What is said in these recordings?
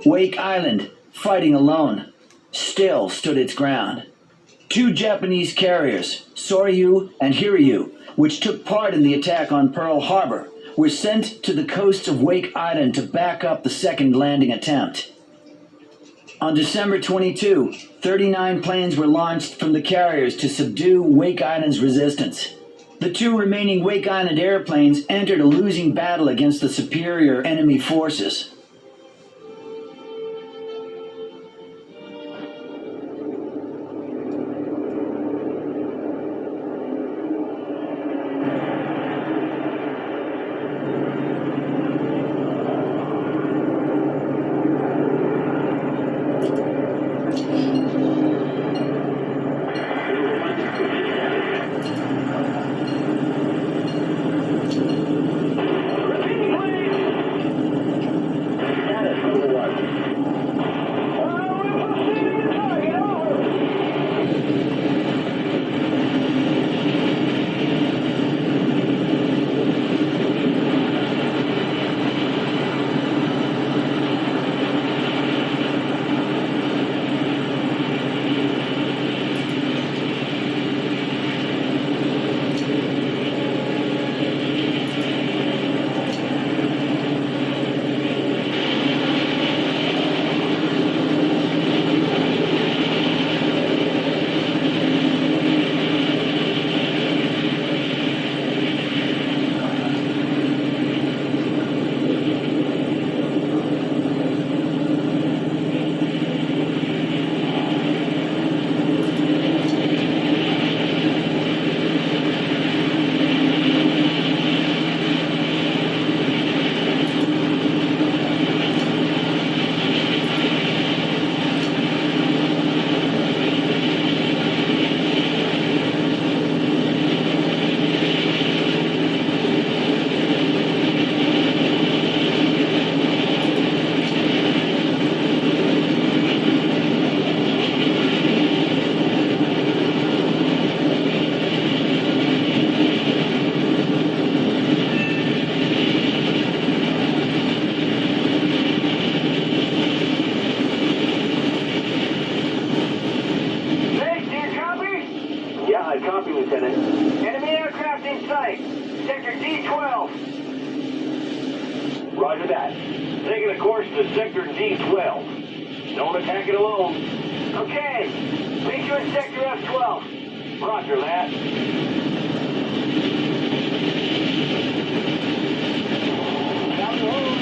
Wake Island, fighting alone, still stood its ground. Two Japanese carriers, Soryu and Hiryu, which took part in the attack on Pearl Harbor, were sent to the coast of Wake Island to back up the second landing attempt. On December 22, 39 planes were launched from the carriers to subdue Wake Island's resistance. The two remaining Wake Island airplanes entered a losing battle against the superior enemy forces. Copy, Lieutenant. Enemy aircraft in sight. Sector D12. Roger that. Taking a course to Sector D12. Don't attack it alone. Okay. Meet you in Sector F12. Roger that. Down the hole.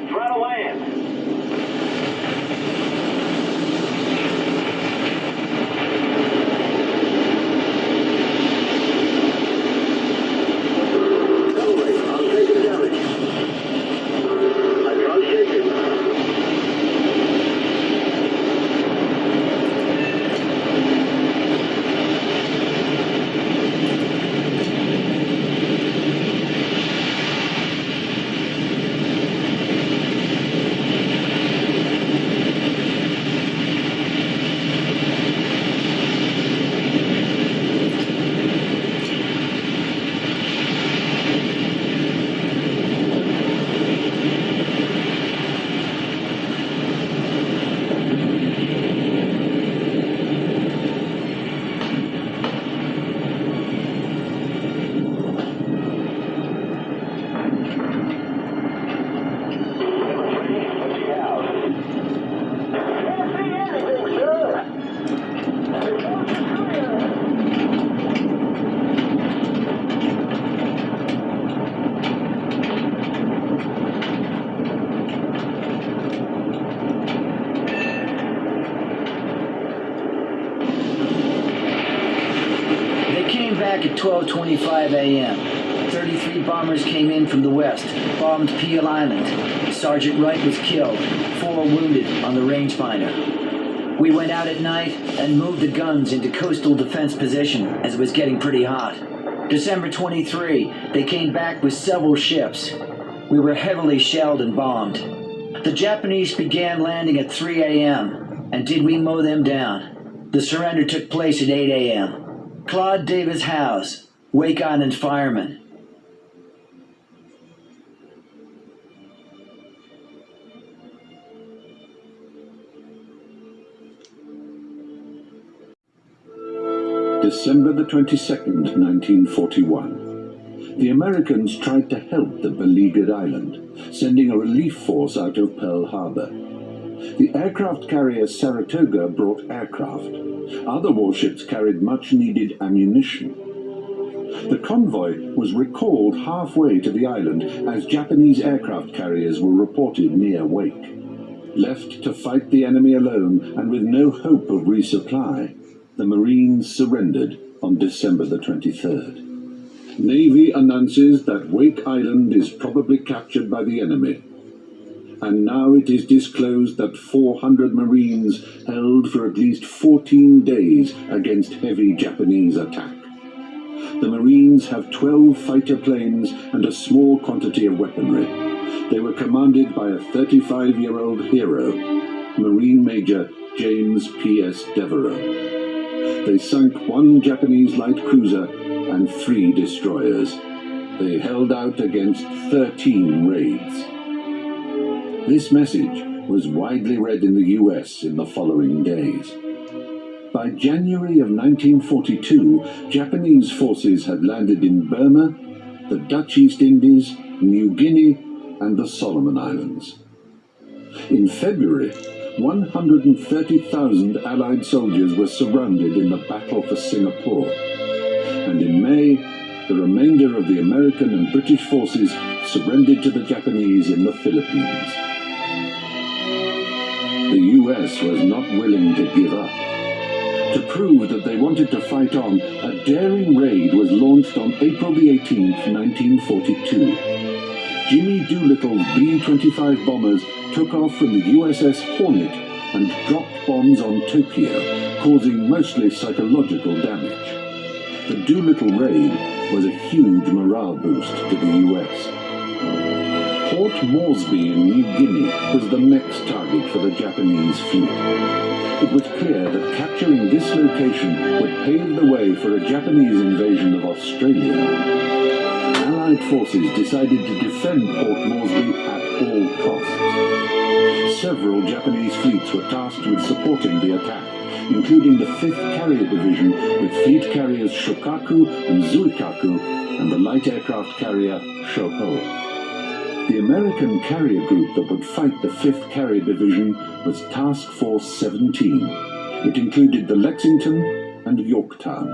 Try to land. I'll take the damage. I can't shake it. Back at 12:25 a.m., 33 bombers came in from the west, bombed Peel Island. Sergeant Wright was killed, 4 wounded on the rangefinder. We went out at night and moved the guns into coastal defense position as it was getting pretty hot. December 23, they came back with several ships. We were heavily shelled and bombed. The Japanese began landing at 3 a.m., and did we mow them down? The surrender took place at 8 a.m. Claude Davis Howes, Wake Island fireman. December the 22nd, 1941. The Americans tried to help the beleaguered island, sending a relief force out of Pearl Harbor. The aircraft carrier Saratoga brought aircraft. Other warships carried much-needed ammunition. The convoy was recalled halfway to the island as Japanese aircraft carriers were reported near Wake. Left to fight the enemy alone and with no hope of resupply, the Marines surrendered on December the 23rd. Navy announces that Wake Island is probably captured by the enemy. And now it is disclosed that 400 Marines held for at least 14 days against heavy Japanese attack. The Marines have 12 fighter planes and a small quantity of weaponry. They were commanded by a 35-year-old hero, Marine Major James P.S. Devereux. They sunk 1 Japanese light cruiser and 3 destroyers. They held out against 13 raids. This message was widely read in the US in the following days. By January of 1942, Japanese forces had landed in Burma, the Dutch East Indies, New Guinea, and the Solomon Islands. In February, 130,000 Allied soldiers were surrounded in the battle for Singapore. And in May, the remainder of the American and British forces surrendered to the Japanese in the Philippines. The US was not willing to give up. To prove that they wanted to fight on, a daring raid was launched on April the 18th, 1942. Jimmy Doolittle's B-25 bombers took off from the USS Hornet and dropped bombs on Tokyo, causing mostly psychological damage. The Doolittle raid was a huge morale boost to the US. Port Moresby in New Guinea was the next target for the Japanese fleet. It was clear that capturing this location would pave the way for a Japanese invasion of Australia. Allied forces decided to defend Port Moresby at all costs. Several Japanese fleets were tasked with supporting the attack, including the 5th Carrier Division with fleet carriers Shokaku and Zuikaku and the light aircraft carrier Shoho. The American carrier group that would fight the 5th Carrier Division was Task Force 17. It included the Lexington and Yorktown.